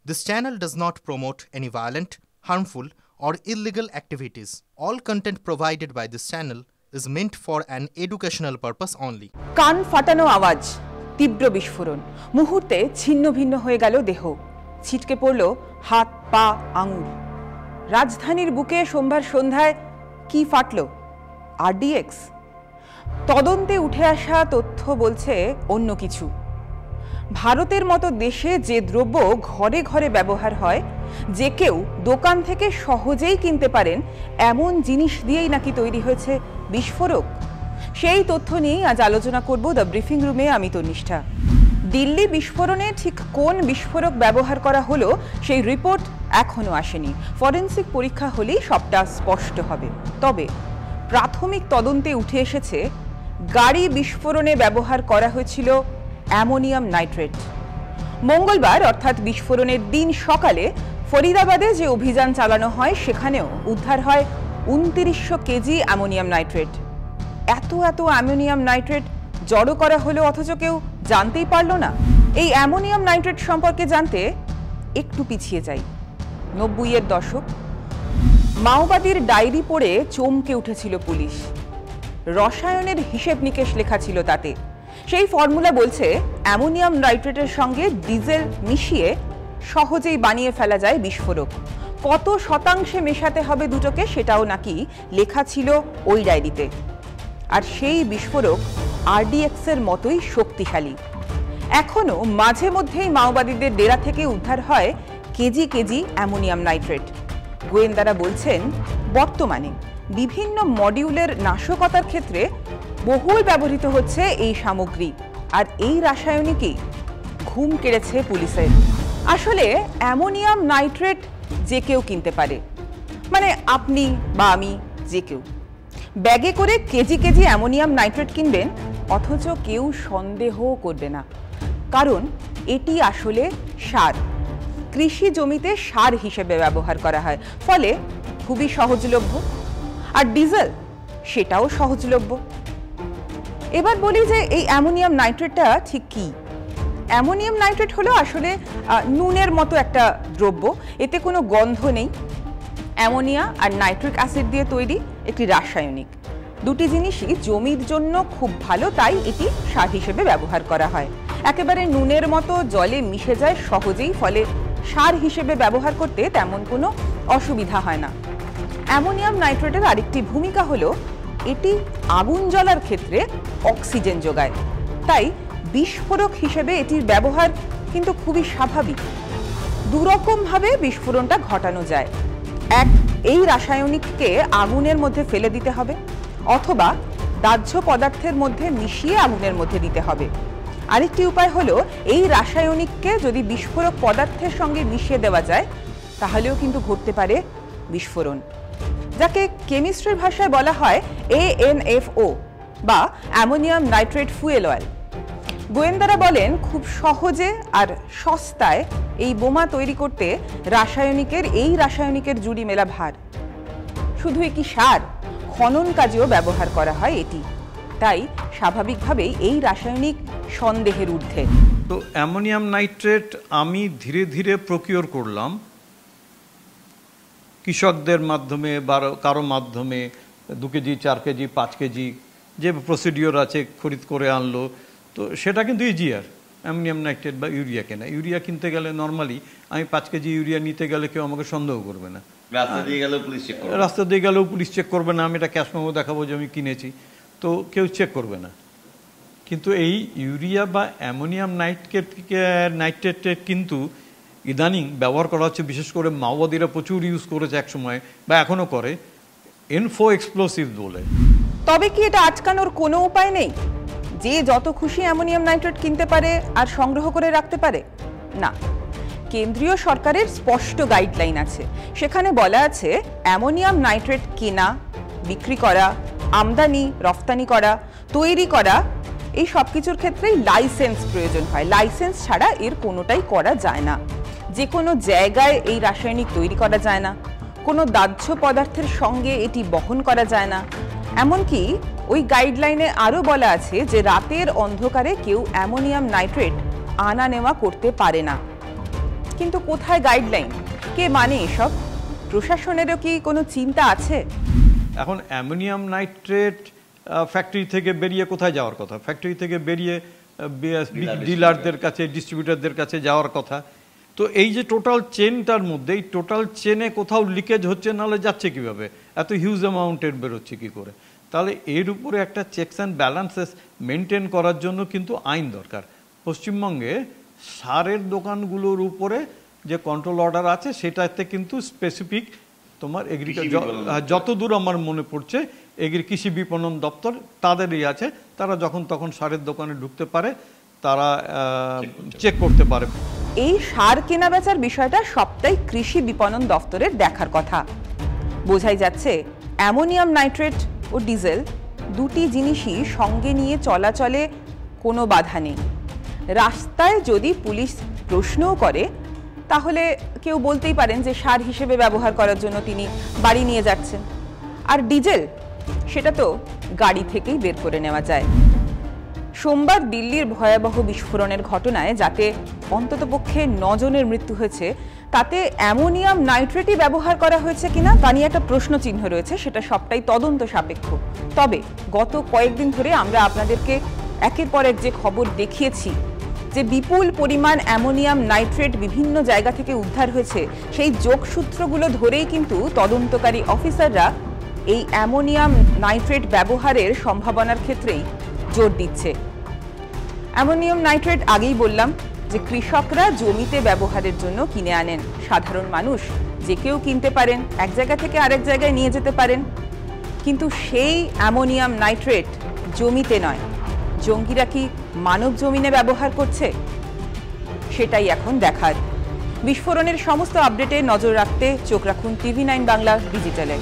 This channel does not promote any violent, harmful, or illegal activities. All content provided by this channel is meant for an educational purpose only. কান ফাটানো আওয়াজ, তীব্র বিস্ফোরণ, মুহূর্তে ছিন্ন ভিন্ন হয়ে গেল দেহ, ছিটকে পড়ল হাত, পা, আঙুল। রাজধানীর বুকে সোমবার সন্ধ্যায় কি ফাটল? আরডিএক্স? তদন্তে উঠে আসা তথ্য বলছে অন্য কিছু। ভারতের মতো দেশে যে দ্রব্য ঘরে ঘরে ব্যবহার হয়, যে কেউ দোকান থেকে সহজেই কিনতে পারেন, এমন জিনিস দিয়েই নাকি তৈরি হয়েছে বিস্ফোরক। সেই তথ্য নিয়েই আজ আলোচনা করব দ্য ব্রিফিং রুমে। আমি তনিষ্ঠা। দিল্লি বিস্ফোরণে ঠিক কোন বিস্ফোরক ব্যবহার করা হলো সেই রিপোর্ট এখনো আসেনি। ফরেনসিক পরীক্ষা হলেই সবটা স্পষ্ট হবে। তবে প্রাথমিক তদন্তে উঠে এসেছে গাড়ি বিস্ফোরণে ব্যবহার করা হয়েছিল অ্যামোনিয়াম নাইট্রেট। মঙ্গলবার অর্থাৎ বিস্ফোরণের দিন সকালে ফরিদাবাদে যে অভিযান চালানো হয় সেখানেও উদ্ধার হয় ২৯০০ কেজি অ্যামোনিয়াম নাইট্রেট। এত অ্যামোনিয়াম নাইট্রেট জড়ো করা হলো অথচ কেউ জানতেই পারল না। এই অ্যামোনিয়াম নাইট্রেট সম্পর্কে জানতে একটু পিছিয়ে যাই। ৯০-এর দশক। মাওবাদীর ডায়েরি পড়ে চমকে উঠেছিল পুলিশ। রসায়নের হিসেব নিকেশ লেখা ছিল তাতে। সেই ফর্মুলা বলছে অ্যামোনিয়াম নাইট্রেটের সঙ্গে ডিজেল মিশিয়ে সহজেই বানিয়ে ফেলা যায় বিস্ফোরক। কত শতাংশে মেশাতে হবে দুটোকে সেটাও নাকি লেখা ছিল ওই ডায়েরিতে। আর সেই বিস্ফোরক আরডিএক্স এর মতোই শক্তিশালী। এখনো মাঝে মধ্যেই মাওবাদীদের ডেরা থেকে উদ্ধার হয় কেজি কেজি অ্যামোনিয়াম নাইট্রেট। গোয়েন্দারা বলছেন বর্তমানে বিভিন্ন মডিউলের নাশকতার ক্ষেত্রে বহুল ব্যবহৃত হচ্ছে এই সামগ্রী। আর এই রাসায়নিকই ঘুম কেড়েছে পুলিশের। আসলে অ্যামোনিয়াম নাইট্রেট যে কেউ কিনতে পারে, মানে আপনি বা আমি, যে কেউ ব্যাগে করে কেজি কেজি অ্যামোনিয়াম নাইট্রেট কিনবেন, অথচ কেউ সন্দেহ করবে না। কারণ এটি আসলে সার। কৃষি জমিতে সার হিসেবে ব্যবহার করা হয়, ফলে খুবই সহজলভ্য। আর ডিজেল, সেটাও সহজলভ্য। এবার বলি যে এই অ্যামোনিয়াম নাইট্রেটটা ঠিক কি। অ্যামোনিয়াম নাইট্রেট হলো আসলে নুনের মতো একটা দ্রব্য। এতে কোনো গন্ধ নেই। অ্যামোনিয়া আর নাইট্রিক অ্যাসিড দিয়ে তৈরি একটি রাসায়নিক। দুটি জিনিসই জমির জন্য খুব ভালো, তাই এটি সার হিসেবে ব্যবহার করা হয়। একেবারে নুনের মতো জলে মিশে যায় সহজেই, ফলে সার হিসেবে ব্যবহার করতে তেমন কোনো অসুবিধা হয় না। অ্যামোনিয়াম নাইট্রেটের আরেকটি ভূমিকা হলো এটি আগুন জ্বলার ক্ষেত্রে অক্সিজেন যোগায়। তাই বিস্ফোরক হিসেবে এটির ব্যবহার কিন্তু খুবই স্বাভাবিক। দুরকমভাবে বিস্ফোরণটা ঘটানো যায়। এক, এই রাসায়নিককে আগুনের মধ্যে ফেলে দিতে হবে, অথবা দাহ্য পদার্থের মধ্যে মিশিয়ে আগুনের মধ্যে দিতে হবে। আরেকটি উপায় হলো এই রাসায়নিককে যদি বিস্ফোরক পদার্থের সঙ্গে মিশিয়ে দেওয়া যায়, তাহলেও কিন্তু ঘটতে পারে বিস্ফোরণ, যাকে কেমিস্ট্রির ভাষায় বলা হয় ANFO বা অ্যামোনিয়াম নাইট্রেট ফুয়েল অয়েল। গোয়েন্দারা বলেন খুব সহজে আর সস্তায় এই বোমা তৈরি করতে এই রাসায়নিকের জুড়ি মেলা ভার। শুধু একই সার, খনন কাজেও ব্যবহার করা হয় এটি। তাই স্বাভাবিকভাবেই এই রাসায়নিক সন্দেহের ঊর্ধ্বে। তো অ্যামোনিয়াম নাইট্রেট আমি ধীরে ধীরে প্রকিওর করলাম কৃষকদের মাধ্যমে বা কারো মাধ্যমে। 2 কেজি, 4 কেজি, 5 কেজি যে প্রসিডিওর আছে খরিদ করে আনলো। তো সেটা কিন্তু ইজিয়ার অ্যামোনিয়াম নাইট্রেট বা ইউরিয়া কেনা। ইউরিয়া কিনতে গেলে নর্মালি আমি 5 কেজি ইউরিয়া নিতে গেলে কেউ আমাকে সন্দেহ করবে না। রাস্তা দিয়ে গেলেও পুলিশ চেক করবে না। আমি এটা ক্যাশ মেমো দেখাবো যে আমি কিনেছি, তো কেউ চেক করবে না। কিন্তু এই ইউরিয়া বা অ্যামোনিয়াম নাইট্রেট কিন্তু ইদানিং ব্যবহার করা হচ্ছে, বিশেষ করে মাওবাদীরা প্রচুর ইউজ করেছে এক সময় বা এখনো করে, ইনফো এক্সপ্লোসিভ বলে। তবে কি এটা আটকানোর কোনো উপায় নেই? যে যত খুশি অ্যামোনিয়াম নাইট্রেট কিনতে পারে আর সংগ্রহ করে রাখতে পারে? না, কেন্দ্রীয় সরকারের স্পষ্ট গাইডলাইন আছে। সেখানে বলা আছে অ্যামোনিয়াম নাইট্রেট কেনা, বিক্রি করা, আমদানি রফতানি করা, তৈরি করা, এই সব কিছুর ক্ষেত্রেই লাইসেন্স প্রয়োজন হয়। লাইসেন্স ছাড়া এর কোনোটাই করা যায় না। যে কোনো জায়গায় এই রাসায়নিক তৈরি করা যায় না। কোনো দাহ্য পদার্থের সঙ্গে এটি বহন করা যায় না। এমনকি ওই গাইডলাইনে আরও বলা আছে যে রাতের অন্ধকারে কেউ অ্যামোনিয়াম নাইট্রেট আনা নেওয়া করতে পারে না। কিন্তু কোথায় গাইডলাইন? কে মানে এসব? প্রশাসনেরও কি কোনো চিন্তা আছে? এখন অ্যামোনিয়াম নাইট্রেট ফ্যাক্টরি থেকে বেরিয়ে কোথায় যাওয়ার কথা? ফ্যাক্টরি থেকে বেরিয়ে ডিলারদের কাছে, ডিস্ট্রিবিউটারদের কাছে যাওয়ার কথা। তো এই যে টোটাল চেনটার মধ্যে, এই টোটাল চেনে কোথাও লিকেজ হচ্ছে, নাহলে যাচ্ছে কিভাবে? এত হিউজ অ্যামাউন্টের বেরোচ্ছে কি করে? তাহলে এর উপরে একটা চেকস অ্যান্ড ব্যালেন্সেস মেনটেন করার জন্য কিন্তু আইন দরকার। পশ্চিমবঙ্গে সারের দোকানগুলোর উপরে যে কন্ট্রোল অর্ডার আছে সেটাতে কিন্তু স্পেসিফিক তোমার এগ্রিকালচার, যতদূর আমার মনে পড়ছে কৃষি বিপণন দপ্তর তাদেরই আছে, তারা যখন তখন সারের দোকানে ঢুকতে পারে, তারা চেক করতে পারে। এই সার কেনা বেচার বিষয়টা সবটাই কৃষি বিপণন দপ্তরের দেখার কথা। বোঝাই যাচ্ছে অ্যামোনিয়াম নাইট্রেট ও ডিজেল দুটি জিনিসই সঙ্গে নিয়ে চলাচলে কোনো বাধা নেই। রাস্তায় যদি পুলিশ প্রশ্নও করে তাহলে কেউ বলতেই পারেন যে সার হিসেবে ব্যবহার করার জন্য তিনি বাড়ি নিয়ে যাচ্ছেন। আর ডিজেল, সেটা তো গাড়ি থেকেই বের করে নেওয়া যায়। সোমবার দিল্লির ভয়াবহ বিস্ফোরণের ঘটনায় যাতে অন্ততপক্ষে 9 জনের মৃত্যু হয়েছে, তাতে অ্যামোনিয়াম নাইট্রেটই ব্যবহার করা হয়েছে কিনা তা নিয়ে একটা প্রশ্নচিহ্ন রয়েছে। সেটা সবটাই তদন্ত সাপেক্ষ। তবে গত কয়েকদিন ধরে আমরা আপনাদেরকে একের পর এক যে খবর দেখিয়েছি যে বিপুল পরিমাণ অ্যামোনিয়াম নাইট্রেট বিভিন্ন জায়গা থেকে উদ্ধার হয়েছে, সেই যোগসূত্রগুলো ধরেই কিন্তু তদন্তকারী অফিসাররা এই অ্যামোনিয়াম নাইট্রেট ব্যবহারের সম্ভাবনার ক্ষেত্রেই জোর দিচ্ছে। অ্যামোনিয়াম নাইট্রেট আগেই বললাম যে কৃষকরা জমিতে ব্যবহারের জন্য কিনে আনেন, সাধারণ মানুষ যে কেউ কিনতে পারেন, এক জায়গা থেকে আরেক জায়গায় নিয়ে যেতে পারেন। কিন্তু সেই অ্যামোনিয়াম নাইট্রেট জমিতে নয়, জঙ্গিরা কি মানব জমিনে ব্যবহার করছে? সেটাই এখন দেখার। বিস্ফোরণের সমস্ত আপডেটে নজর রাখতে চোখ রাখুন TV9 বাংলা ডিজিটালে।